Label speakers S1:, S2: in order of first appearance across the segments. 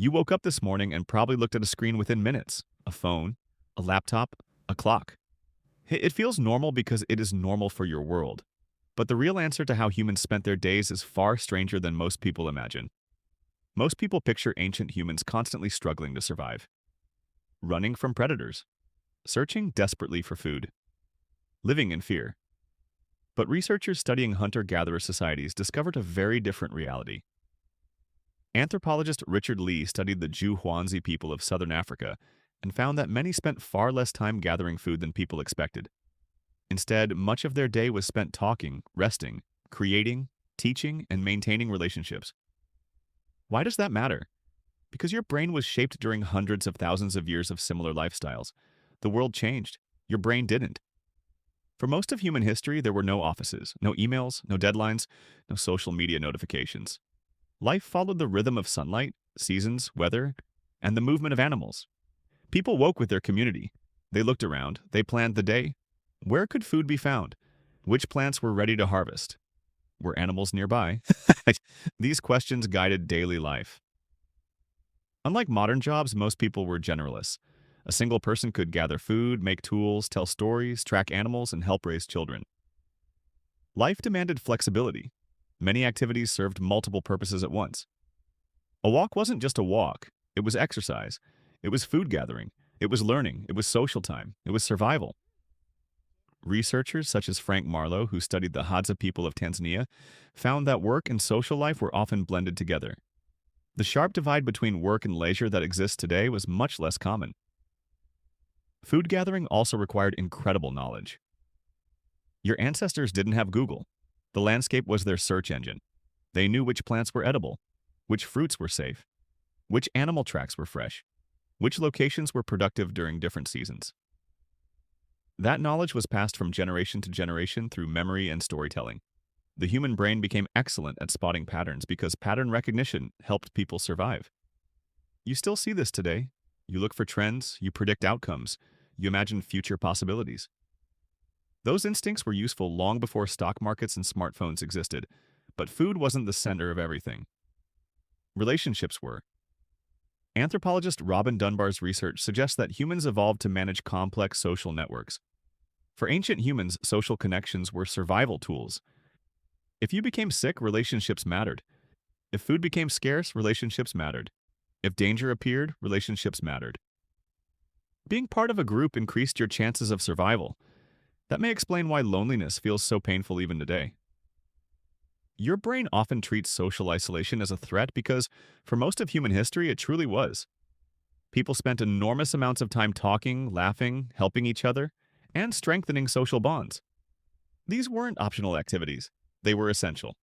S1: You woke up this morning and probably looked at a screen within minutes, a phone, a laptop, a clock. It feels normal because it is normal for your world. But the real answer to how humans spent their days is far stranger than most people imagine. Most people picture ancient humans constantly struggling to survive, running from predators, searching desperately for food, living in fear. But researchers studying hunter-gatherer societies discovered a very different reality. Anthropologist Richard Lee studied the Juhwanzi people of southern Africa and found that many spent far less time gathering food than people expected. Instead, much of their day was spent talking, resting, creating, teaching, and maintaining relationships. Why does that matter? Because your brain was shaped during hundreds of thousands of years of similar lifestyles. The world changed. Your brain didn't. For most of human history, there were no offices, no emails, no deadlines, no social media notifications. Life followed the rhythm of sunlight, seasons, weather, and the movement of animals. People woke with their community. They looked around. They planned the day. Where could food be found? Which plants were ready to harvest? Were animals nearby? These questions guided daily life. Unlike modern jobs, most people were generalists. A single person could gather food, make tools, tell stories, track animals, and help raise children. Life demanded flexibility. Many activities served multiple purposes at once. A walk wasn't just a walk. It was exercise. It was food gathering. It was learning. It was social time. It was survival. Researchers such as Frank Marlowe, who studied the Hadza people of Tanzania, found that work and social life were often blended together. The sharp divide between work and leisure that exists today was much less common. Food gathering also required incredible knowledge. Your ancestors didn't have Google. The landscape was their search engine. They knew which plants were edible, which fruits were safe, which animal tracks were fresh, which locations were productive during different seasons. That knowledge was passed from generation to generation through memory and storytelling. The human brain became excellent at spotting patterns because pattern recognition helped people survive. You still see this today. You look for trends, you predict outcomes, you imagine future possibilities. Those instincts were useful long before stock markets and smartphones existed, but food wasn't the center of everything. Relationships were. Anthropologist Robin Dunbar's research suggests that humans evolved to manage complex social networks. For ancient humans, social connections were survival tools. If you became sick, relationships mattered. If food became scarce, relationships mattered. If danger appeared, relationships mattered. Being part of a group increased your chances of survival. That may explain why loneliness feels so painful even today. Your brain often treats social isolation as a threat because, for most of human history, it truly was. People spent enormous amounts of time talking, laughing, helping each other, and strengthening social bonds. These weren't optional activities. They were essential.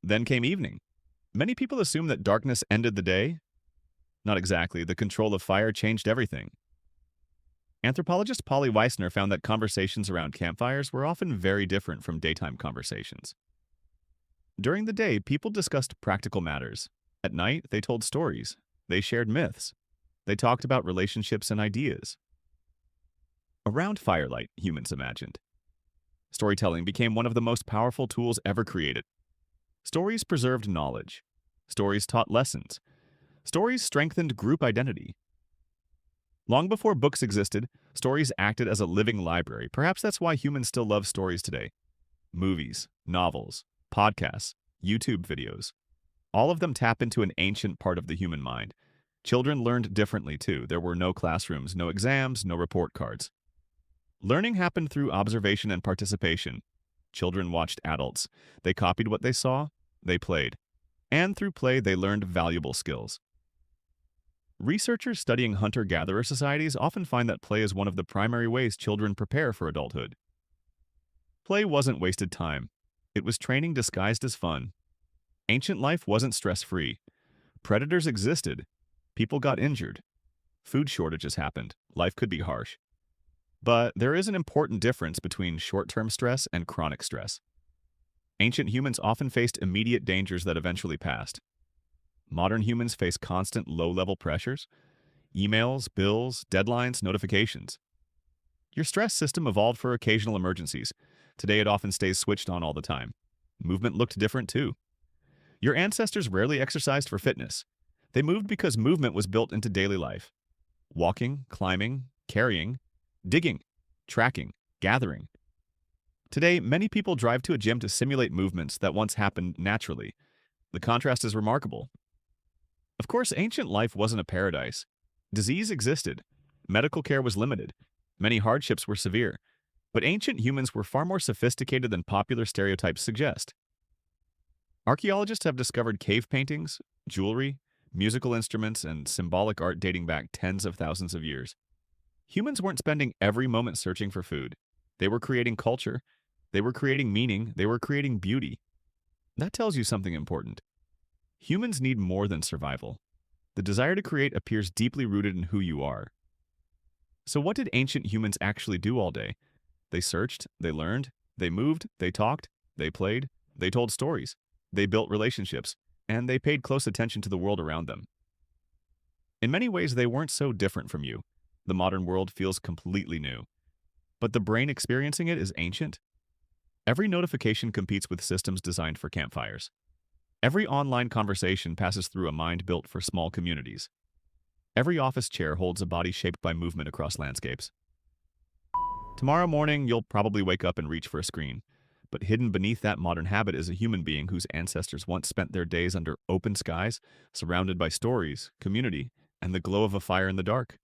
S1: Then came evening. Many people assume that darkness ended the day. Not exactly. The control of fire changed everything. Anthropologist Polly Weissner found that conversations around campfires were often very different from daytime conversations. During the day, people discussed practical matters. At night, they told stories. They shared myths. They talked about relationships and ideas. Around firelight, humans imagined. Storytelling became one of the most powerful tools ever created. Stories preserved knowledge. Stories taught lessons. Stories strengthened group identity. Long before books existed, stories acted as a living library. Perhaps that's why humans still love stories today. Movies, novels, podcasts, YouTube videos. All of them tap into an ancient part of the human mind. Children learned differently too. There were no classrooms, no exams, no report cards. Learning happened through observation and participation. Children watched adults. They copied what they saw. They played. And through play, they learned valuable skills. Researchers studying hunter-gatherer societies often find that play is one of the primary ways children prepare for adulthood. Play wasn't wasted time. It was training disguised as fun. Ancient life wasn't stress-free. Predators existed. People got injured. Food shortages happened. Life could be harsh. But there is an important difference between short-term stress and chronic stress. Ancient humans often faced immediate dangers that eventually passed. Modern humans face constant low-level pressures, emails, bills, deadlines, notifications. Your stress system evolved for occasional emergencies. Today it often stays switched on all the time. Movement looked different too. Your ancestors rarely exercised for fitness. They moved because movement was built into daily life. Walking, climbing, carrying, digging, tracking, gathering. Today, many people drive to a gym to simulate movements that once happened naturally. The contrast is remarkable. Of course, ancient life wasn't a paradise. Disease existed. Medical care was limited. Many hardships were severe. But ancient humans were far more sophisticated than popular stereotypes suggest. Archaeologists have discovered cave paintings, jewelry, musical instruments, and symbolic art dating back tens of thousands of years. Humans weren't spending every moment searching for food. They were creating culture. They were creating meaning. They were creating beauty. That tells you something important. Humans need more than survival. The desire to create appears deeply rooted in who you are. So what did ancient humans actually do all day? They searched, they learned, they moved, they talked, they played, they told stories, they built relationships, and they paid close attention to the world around them. In many ways, they weren't so different from you. The modern world feels completely new. But the brain experiencing it is ancient. Every notification competes with systems designed for campfires. Every online conversation passes through a mind built for small communities. Every office chair holds a body shaped by movement across landscapes. Tomorrow morning, you'll probably wake up and reach for a screen. But hidden beneath that modern habit is a human being whose ancestors once spent their days under open skies, surrounded by stories, community, and the glow of a fire in the dark.